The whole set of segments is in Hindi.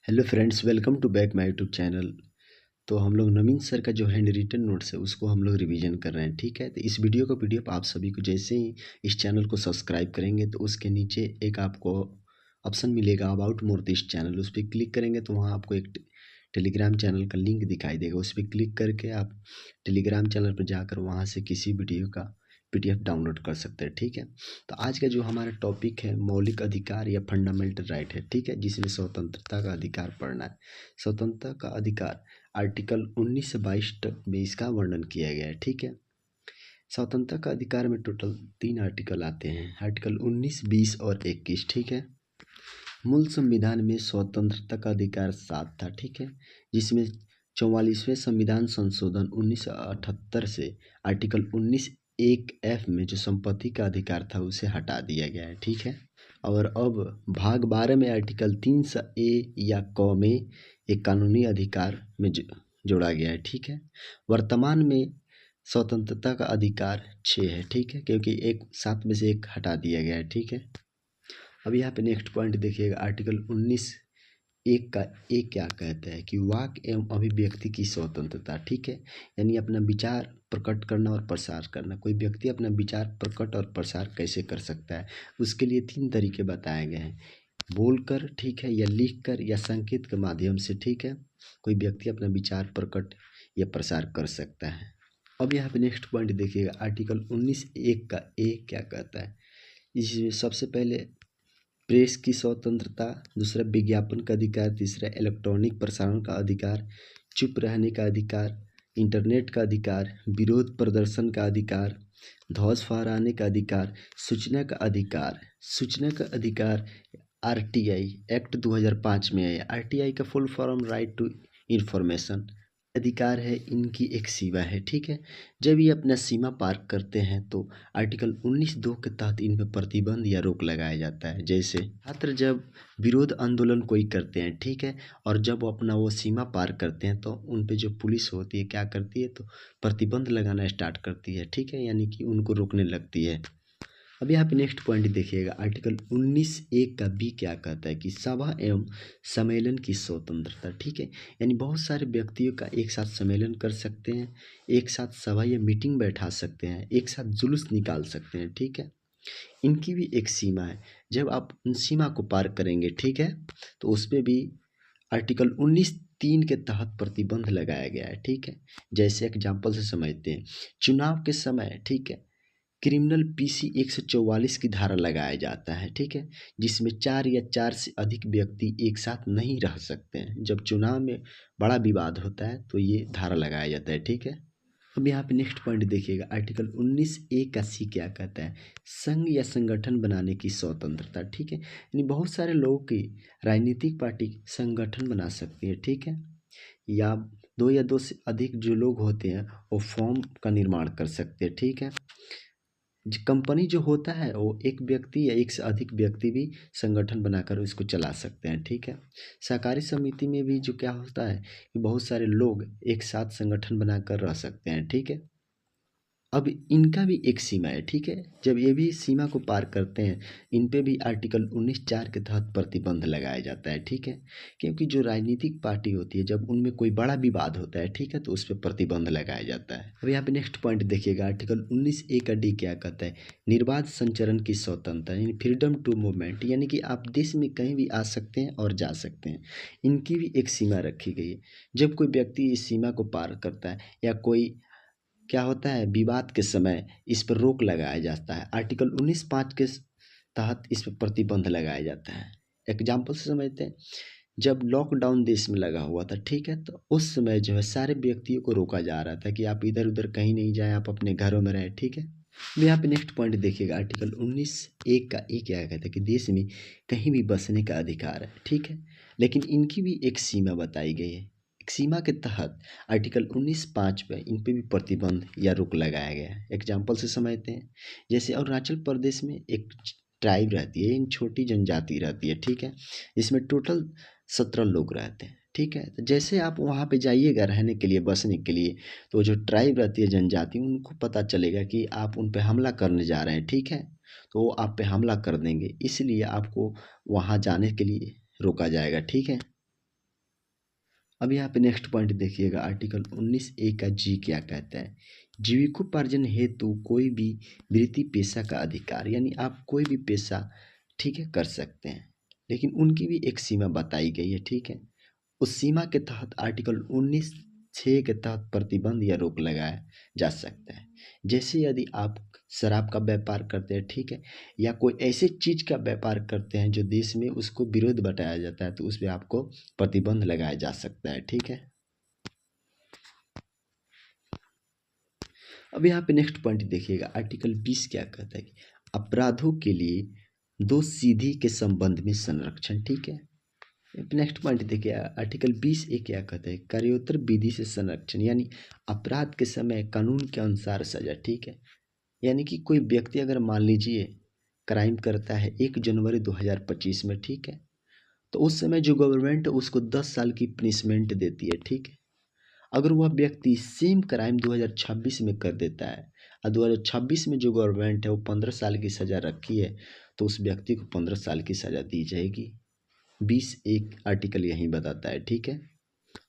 Hello friends, welcome to back my YouTube channel. तो हम लोग नवीन सर का जो हैंड रिटन नोट्स है उसको हम लोग रिवीजन कर रहे हैं। ठीक है, तो इस वीडियो का पीडीएफ आप सभी को जैसे ही इस चैनल को सब्सक्राइब करेंगे तो उसके नीचे एक आपको ऑप्शन मिलेगा अबाउट मोर दिस चैनल। उस पर क्लिक करेंगे तो वहाँ आपको एक टेलीग्राम चैनल का लिंक दिखाई देगा। उस पर क्लिक करके आप टेलीग्राम चैनल पर जाकर वहाँ से किसी वीडियो का पीडीएफ डाउनलोड कर सकते हैं। ठीक है, तो आज का जो हमारा टॉपिक है मौलिक अधिकार या फंडामेंटल राइट है। ठीक है, जिसमें स्वतंत्रता का अधिकार पढ़ना है। स्वतंत्रता का अधिकार आर्टिकल 19 से 22 तक में इसका वर्णन किया गया है। ठीक है, स्वतंत्रता का अधिकार में टोटल 3 आर्टिकल आते हैं, आर्टिकल 19, 20 और 21। ठीक है, मूल संविधान में स्वतंत्रता का अधिकार 7 था। ठीक है, जिसमें 44वें संविधान संशोधन 1978 से आर्टिकल 19 एक एफ में जो संपत्ति का अधिकार था उसे हटा दिया गया है। ठीक है, और अब भाग 12 में आर्टिकल 3 ए या क में एक कानूनी अधिकार में जोड़ा गया है। ठीक है, वर्तमान में स्वतंत्रता का अधिकार 6 है। ठीक है, क्योंकि एक 7 में से एक हटा दिया गया है। ठीक है, अब यहाँ पे नेक्स्ट पॉइंट देखिएगा, आर्टिकल 19 एक का एक क्या कहता है कि वाक एवं अभिव्यक्ति की स्वतंत्रता। ठीक है, यानी अपना विचार प्रकट करना और प्रसार करना। कोई व्यक्ति अपना विचार प्रकट और प्रसार कैसे कर सकता है, उसके लिए 3 तरीके बताए गए हैं, बोलकर, ठीक है, या लिखकर या संकेत के माध्यम से। ठीक है, कोई व्यक्ति अपना विचार प्रकट या प्रसार कर सकता है। अब यहाँ पे नेक्स्ट पॉइंट देखिएगा, आर्टिकल 19 एक का एक क्या कहता है। इसमें सबसे पहले प्रेस की स्वतंत्रता, दूसरा विज्ञापन का अधिकार, तीसरा इलेक्ट्रॉनिक प्रसारण का अधिकार, चुप रहने का अधिकार, इंटरनेट का अधिकार, विरोध प्रदर्शन का अधिकार, ध्वज फहराने का अधिकार, सूचना का अधिकार। सूचना का अधिकार आरटीआई एक्ट 2005 में है। आरटीआई का full form right to information अधिकार है, इनकी एक सीमा है। ठीक है, जब ये अपना सीमा पार करते हैं तो आर्टिकल 19(2) के तहत इन पर प्रतिबंध या रोक लगाया जाता है। जैसे छात्र जब विरोध आंदोलन कोई करते हैं, ठीक है, और जब वो अपना वो सीमा पार करते हैं तो उन पे जो पुलिस होती है क्या करती है, तो प्रतिबंध लगाना स्टार्ट करती है। ठीक है, यानी कि उनको रोकने लगती है। अब यहाँ पे नेक्स्ट पॉइंट देखिएगा, आर्टिकल 19 एक का बी क्या कहता है कि सभा एवं सम्मेलन की स्वतंत्रता। ठीक है, यानी बहुत सारे व्यक्तियों का एक साथ सम्मेलन कर सकते हैं, एक साथ सभा या मीटिंग बैठा सकते हैं, एक साथ जुलूस निकाल सकते हैं। ठीक है, इनकी भी एक सीमा है, जब आप उन सीमा को पार करेंगे, ठीक है, तो उस पर भी आर्टिकल 19(3) के तहत प्रतिबंध लगाया गया है। ठीक है, जैसे एग्जाम्पल से समझते हैं, चुनाव के समय, ठीक है, क्रिमिनल पीसी 144 की धारा लगाया जाता है। ठीक है, जिसमें 4 या 4 से अधिक व्यक्ति एक साथ नहीं रह सकते हैं। जब चुनाव में बड़ा विवाद होता है तो ये धारा लगाया जाता है। ठीक है, अब यहाँ पे नेक्स्ट पॉइंट देखिएगा, आर्टिकल 19 ए का सी क्या कहता है, संघ या संगठन बनाने की स्वतंत्रता। ठीक है, यानी बहुत सारे लोगों की राजनीतिक पार्टी संगठन बना सकती है। ठीक है, या 2 या 2 से अधिक जो लोग होते हैं वो फॉर्म का निर्माण कर सकते हैं। ठीक है, कंपनी जो होता है वो एक व्यक्ति या एक से अधिक व्यक्ति भी संगठन बनाकर उसको चला सकते हैं। ठीक है, सहकारी समिति में भी जो क्या होता है कि बहुत सारे लोग एक साथ संगठन बनाकर रह सकते हैं। ठीक है, अब इनका भी एक सीमा है। ठीक है, जब ये भी सीमा को पार करते हैं इन पे भी आर्टिकल 19(4) के तहत प्रतिबंध लगाया जाता है। ठीक है, क्योंकि जो राजनीतिक पार्टी होती है जब उनमें कोई बड़ा विवाद होता है, ठीक है, तो उस पर प्रतिबंध लगाया जाता है। अब यहाँ पे नेक्स्ट पॉइंट देखिएगा, आर्टिकल 19 ए का डी क्या कहता है, निर्बाध संचरण की स्वतंत्रता, यानी फ्रीडम टू मूवमेंट, यानी कि आप देश में कहीं भी आ सकते हैं और जा सकते हैं। इनकी भी एक सीमा रखी गई है, जब कोई व्यक्ति इस सीमा को पार करता है या कोई क्या होता है विवाद के समय इस पर रोक लगाया जाता है। आर्टिकल 19(5) के तहत इस पर प्रतिबंध लगाया जाता है। एग्जाम्पल से समझते हैं, जब लॉकडाउन देश में लगा हुआ था, ठीक है, तो उस समय जो है सारे व्यक्तियों को रोका जा रहा था कि आप इधर उधर कहीं नहीं जाएं, आप अपने घरों में रहें। ठीक है, अब यहाँ पे नेक्स्ट पॉइंट देखिएगा, आर्टिकल 19 एक का एक क्या कहता है कि देश में कहीं भी बसने का अधिकार है। ठीक है, लेकिन इनकी भी एक सीमा बताई गई है। एक सीमा के तहत आर्टिकल 19(5) पे इन पे भी प्रतिबंध या रोक लगाया गया है। एग्जाम्पल से समझते हैं, जैसे अरुणाचल प्रदेश में एक ट्राइब रहती है, इन छोटी जनजाति रहती है। ठीक है, जिसमें टोटल 17 लोग रहते हैं। ठीक है, तो जैसे आप वहाँ पे जाइएगा रहने के लिए, बसने के लिए, तो जो ट्राइब रहती है जनजाति, उनको पता चलेगा कि आप उन पे हमला करने जा रहे हैं। ठीक है, तो वो आप पे हमला कर देंगे, इसलिए आपको वहाँ जाने के लिए रोका जाएगा। ठीक है, अब यहाँ पे नेक्स्ट पॉइंट देखिएगा, आर्टिकल 19A का जी क्या कहता है। जीविकोपार्जन हेतु कोई भी वृत्ति पेशा का अधिकार, यानी आप कोई भी पेशा ठीक है कर सकते हैं, लेकिन उनकी भी एक सीमा बताई गई है। ठीक है, उस सीमा के तहत आर्टिकल 19(6) के तहत प्रतिबंध या रोक लगाया जा सकता है। जैसे यदि आप शराब का व्यापार करते हैं, ठीक है, या कोई ऐसे चीज़ का व्यापार करते हैं जो देश में उसको विरोध बताया जाता है, तो उस पर आपको प्रतिबंध लगाया जा सकता है। ठीक है, अब यहाँ पे नेक्स्ट पॉइंट देखिएगा, आर्टिकल 20 क्या कहता है कि अपराधों के लिए दो सीधी के संबंध में संरक्षण। ठीक है, नेक्स्ट पॉइंट देखिए, आर्टिकल 20(a) क्या कहता है, कार्योत्तर विधि से संरक्षण, यानी अपराध के समय कानून के अनुसार सजा। ठीक है, यानी कि कोई व्यक्ति अगर मान लीजिए क्राइम करता है 1 जनवरी 2025 में, ठीक है, तो उस समय जो गवर्नमेंट है उसको 10 साल की पनिशमेंट देती है। ठीक है, अगर वह व्यक्ति सेम क्राइम 2026 में कर देता है और 2026 में जो गवर्नमेंट है वो 15 साल की सज़ा रखी है, तो उस व्यक्ति को 15 साल की सज़ा दी जाएगी। 20(1) आर्टिकल यही बताता है। ठीक है,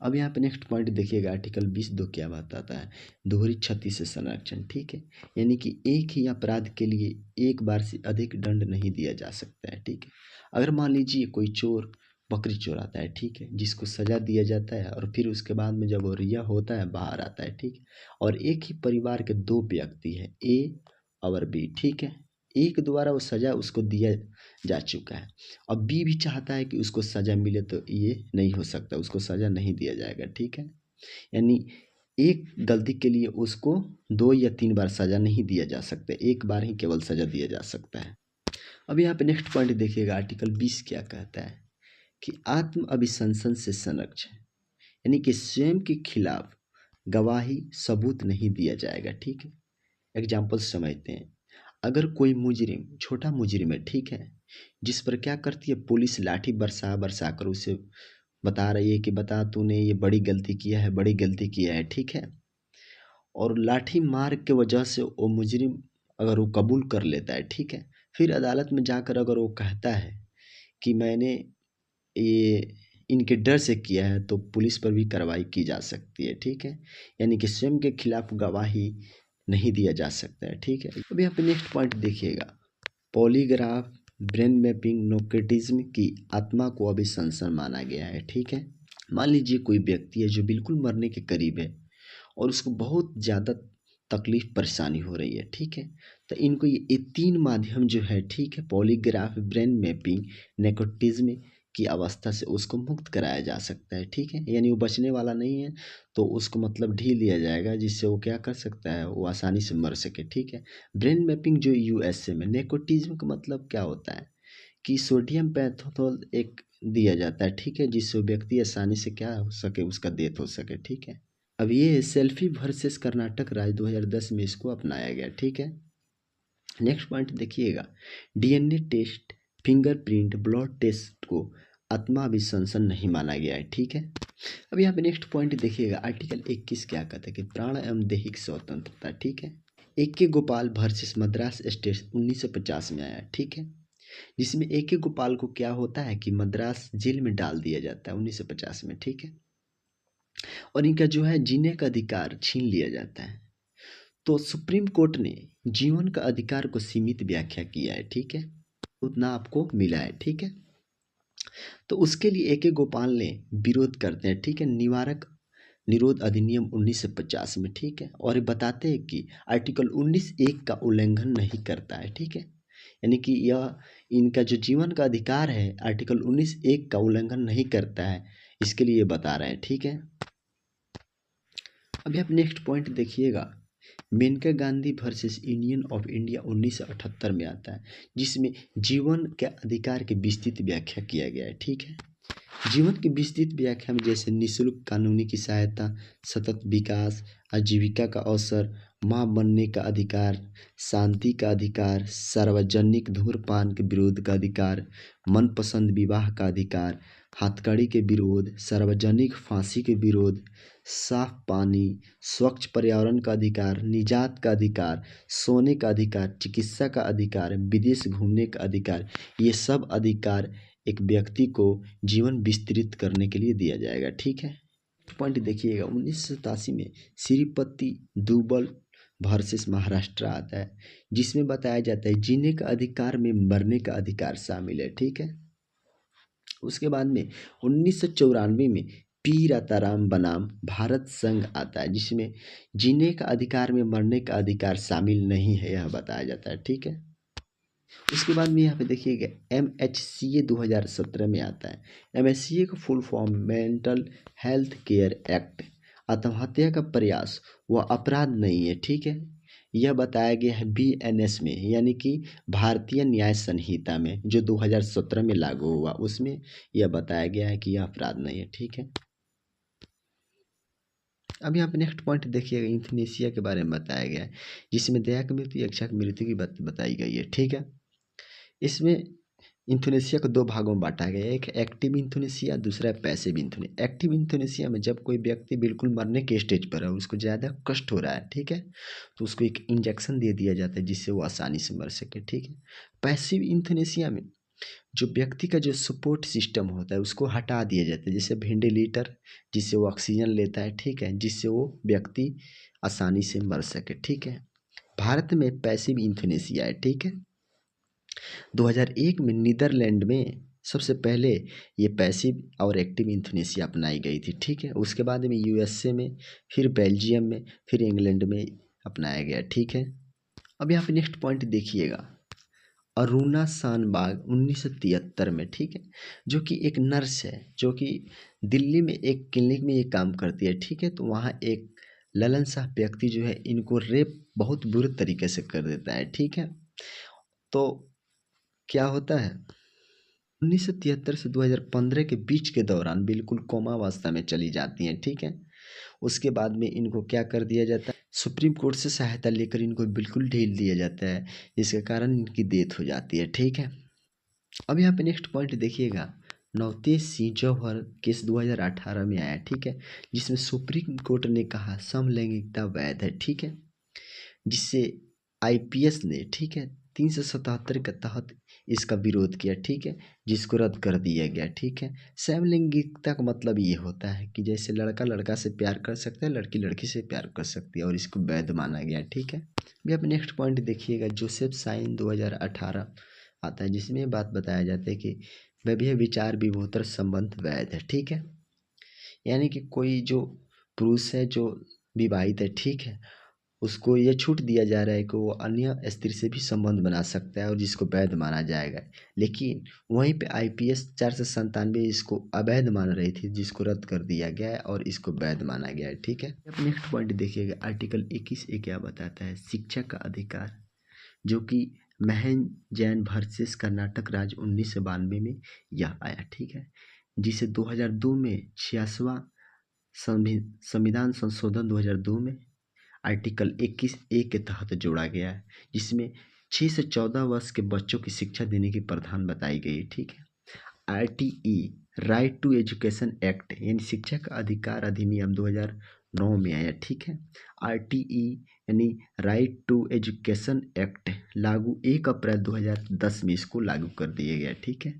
अब यहाँ पे नेक्स्ट पॉइंट देखिएगा, आर्टिकल 20(2) क्या बताता है, दोहरी क्षति से संरक्षण। ठीक है, यानी कि एक ही अपराध के लिए एक बार से अधिक दंड नहीं दिया जा सकता है। ठीक है, अगर मान लीजिए कोई चोर बकरी चोराता है, ठीक है, जिसको सजा दिया जाता है और फिर उसके बाद में जब वो रिहा होता है बाहर आता है, ठीक है, और एक ही परिवार के दो व्यक्ति हैं, ए और बी, ठीक है, एक द्वारा वो सजा उसको दिया जा चुका है, अब बी भी चाहता है कि उसको सज़ा मिले, तो ये नहीं हो सकता, उसको सज़ा नहीं दिया जाएगा। ठीक है, यानी एक गलती के लिए उसको 2 या 3 बार सज़ा नहीं दिया जा सकता, एक बार ही केवल सज़ा दिया जा सकता है। अब यहाँ पे नेक्स्ट पॉइंट देखिएगा, आर्टिकल 20 क्या कहता है कि आत्म अभिशंसन से संरक्षण, यानी कि स्वयं के खिलाफ गवाही सबूत नहीं दिया जाएगा। ठीक है, एग्जाम्पल समझते हैं, अगर कोई मुजरिम छोटा मुजरिम है, ठीक है, जिस पर क्या करती है पुलिस, लाठी बरसा बरसा कर उसे बता रही है कि बता तूने ये बड़ी गलती किया है, बड़ी गलती किया है। ठीक है, और लाठी मार के वजह से वो मुजरिम अगर वो कबूल कर लेता है, ठीक है, फिर अदालत में जाकर अगर वो कहता है कि मैंने ये इनके डर से किया है, तो पुलिस पर भी कार्रवाई की जा सकती है। ठीक है, यानी कि स्वयं के खिलाफ गवाही नहीं दिया जा सकता है। ठीक है, अब यहाँ पे नेक्स्ट पॉइंट देखिएगा, पॉलीग्राफ, ब्रेन मैपिंग, नोकेटिज्म की आत्मा को अभिशंसन माना गया है। ठीक है, मान लीजिए कोई व्यक्ति है जो बिल्कुल मरने के करीब है और उसको बहुत ज़्यादा तकलीफ परेशानी हो रही है। ठीक है, तो इनको ये 3 माध्यम जो है, ठीक है, पॉलीग्राफ, ब्रेन मैपिंग, नेकोटिज्म की अवस्था से उसको मुक्त कराया जा सकता है। ठीक है, यानी वो बचने वाला नहीं है, तो उसको मतलब ढील दिया जाएगा, जिससे वो क्या कर सकता है, वो आसानी से मर सके। ठीक है, ब्रेन मैपिंग जो यूएसए में, नेकोटिज्म का मतलब क्या होता है कि सोडियम पैंथोथोल एक दिया जाता है। ठीक है, जिससे व्यक्ति आसानी से क्या हो सके, उसका डेथ हो सके। ठीक है, अब ये सेल्फी वर्सेस कर्नाटक राज्य 2010 में इसको अपनाया गया। ठीक है, नेक्स्ट पॉइंट देखिएगा, DNA test, fingerprint, blood test को आत्मा अभिशंसन नहीं माना गया है। ठीक है, अब यहाँ पे नेक्स्ट पॉइंट देखिएगा, आर्टिकल 21 क्या कहता है कि प्राण एवं दैहिक स्वतंत्रता। ठीक है, ए के गोपाल वर्सेस मद्रास स्टेट 1950 में आया। ठीक है, जिसमें ए के गोपाल को क्या होता है कि मद्रास जेल में डाल दिया जाता है 1950 में। ठीक है, और इनका जो है जीने का अधिकार छीन लिया जाता है, तो सुप्रीम कोर्ट ने जीवन का अधिकार को सीमित व्याख्या किया है। ठीक है, उतना आपको मिला है। ठीक है, तो उसके लिए ए के गोपाल ने विरोध करते हैं। ठीक है, निवारक निरोध अधिनियम 1950 में। ठीक है, और ये बताते हैं कि आर्टिकल 19(1) का उल्लंघन नहीं करता है। ठीक है, यानी कि यह इनका जो जीवन का अधिकार है आर्टिकल 19(1) का उल्लंघन नहीं करता है, इसके लिए बता रहे हैं। ठीक है, अभी आप नेक्स्ट पॉइंट देखिएगा, Maneka Gandhi versus Union of India 1978 में आता है, जिसमें जीवन के अधिकार की विस्तृत व्याख्या किया गया है। ठीक है, जीवन की विस्तृत व्याख्या में जैसे निःशुल्क कानूनी की सहायता, सतत विकास, आजीविका का अवसर, मां बनने का अधिकार, शांति का अधिकार, सार्वजनिक धूम्रपान के विरोध का अधिकार, मनपसंद विवाह का अधिकार, हथकड़ी के विरोध, सार्वजनिक फांसी के विरोध, साफ पानी, स्वच्छ पर्यावरण का अधिकार, निजात का अधिकार, सोने का अधिकार, चिकित्सा का अधिकार, विदेश घूमने का अधिकार, ये सब अधिकार एक व्यक्ति को जीवन विस्तृत करने के लिए दिया जाएगा। ठीक है, पॉइंट देखिएगा 1987 में श्रीपति दुबल वर्सेस महाराष्ट्र आता है, जिसमें बताया जाता है जीने का अधिकार में मरने का अधिकार शामिल है। ठीक है। उसके बाद में 1994 में पी राताराम बनाम भारत संघ आता है, जिसमें जीने का अधिकार में मरने का अधिकार शामिल नहीं है, यह बताया जाता है। ठीक है। उसके बाद में यहाँ पे देखिएगा MHCA 2017 में आता है। MHCA का full form mental health care act. आत्महत्या का प्रयास वह अपराध नहीं है। ठीक है। यह बताया गया है BNS में, यानी कि भारतीय न्याय संहिता में, जो 2017 में लागू हुआ, उसमें यह बताया गया है कि यह अपराध नहीं है। ठीक है। अब यहाँ पे नेक्स्ट पॉइंट देखिएगा यूथनेशिया के बारे में बताया गया है, जिसमें दया की मृत्यु, इच्छा की मृत्यु की बात बताई गई है। ठीक है। इसमें इंथोनेशिया को दो भागों में बांटा गया है, एक एक्टिव इंथोनेशिया, दूसरा पैसिव इंथोनेशिया। एक्टिव इंथोनेशिया में जब कोई व्यक्ति बिल्कुल मरने के स्टेज पर है, उसको ज़्यादा कष्ट हो रहा है, ठीक है, तो उसको एक इंजेक्शन दे दिया जाता है जिससे वो आसानी से मर सके। ठीक है। पैसिव इंथोनेशिया में जो व्यक्ति का जो सपोर्ट सिस्टम होता है उसको हटा दिया जाता है, जैसे वेंटिलेटर, जिससे वो ऑक्सीजन लेता है, ठीक है, जिससे वो व्यक्ति आसानी से मर सके। ठीक है। भारत में पैसिव इंथोनेशिया है। ठीक है। 2001 में नीदरलैंड में सबसे पहले ये पैसिव और एक्टिव इंथोनेशिया अपनाई गई थी। ठीक है। उसके बाद में USA में, फिर बेल्जियम में, फिर इंग्लैंड में अपनाया गया। ठीक है। अब यहाँ पे नेक्स्ट पॉइंट देखिएगा, अरुणा शानबाग 1973 में, ठीक है, जो कि एक नर्स है, जो कि दिल्ली में एक क्लिनिक में ये काम करती है। ठीक है। तो वहाँ एक ललन शाह व्यक्ति जो है इनको रेप बहुत बुरे तरीके से कर देता है। ठीक है। तो क्या होता है, 1973 से 2015 के बीच के दौरान बिल्कुल कोमावस्था में चली जाती हैं। ठीक है। उसके बाद में इनको क्या कर दिया जाता है, सुप्रीम कोर्ट से सहायता लेकर इनको बिल्कुल ढील दिया जाता है, जिसके कारण इनकी डेथ हो जाती है। ठीक है। अब यहाँ पे नेक्स्ट पॉइंट देखिएगा, नवतेज सिंह जौहर केस 2018 में आया। ठीक है। जिसमें सुप्रीम कोर्ट ने कहा समलैंगिकता वैध है। ठीक है। जिससे IPS ने, ठीक है, 377 के तहत इसका विरोध किया। ठीक है। जिसको रद्द कर दिया गया। ठीक है। समलैंगिकता का मतलब ये होता है कि जैसे लड़का लड़का से प्यार कर सकता है, लड़की लड़की से प्यार कर सकती है, और इसको वैध माना गया। ठीक है। अभी आप नेक्स्ट पॉइंट देखिएगा, जोसेफ साइन 2018 आता है, जिसमें बात बताया जाता है कि वैवाहिक विचार विभोतर संबंध वैध है। ठीक है। यानी कि कोई जो पुरुष है जो विवाहित है, ठीक है, उसको ये छूट दिया जा रहा है कि वो अन्य स्त्री से भी संबंध बना सकता है और जिसको वैध माना जाएगा। लेकिन वहीं पे IPS 497 इसको अवैध मान रही थी, जिसको रद्द कर दिया गया है और इसको वैध माना गया है। ठीक है। अब नेक्स्ट पॉइंट देखिएगा, आर्टिकल 21A क्या बताता है, शिक्षा का अधिकार, जो कि महन जैन वर्सेस कर्नाटक राज्य 1992 में यह आया। ठीक है। जिसे 2002 में 86वां संविधान संशोधन 2002 में आर्टिकल 21A के तहत जोड़ा गया है, जिसमें 6 से 14 वर्ष के बच्चों की शिक्षा देने की प्रावधान बताई गई है। ठीक है। RTE, right to education act, यानी शिक्षा का अधिकार अधिनियम 2009 में आया। ठीक है। RTE यानी राइट टू एजुकेशन एक्ट लागू 1 अप्रैल 2010 में इसको लागू कर दिया गया। ठीक है।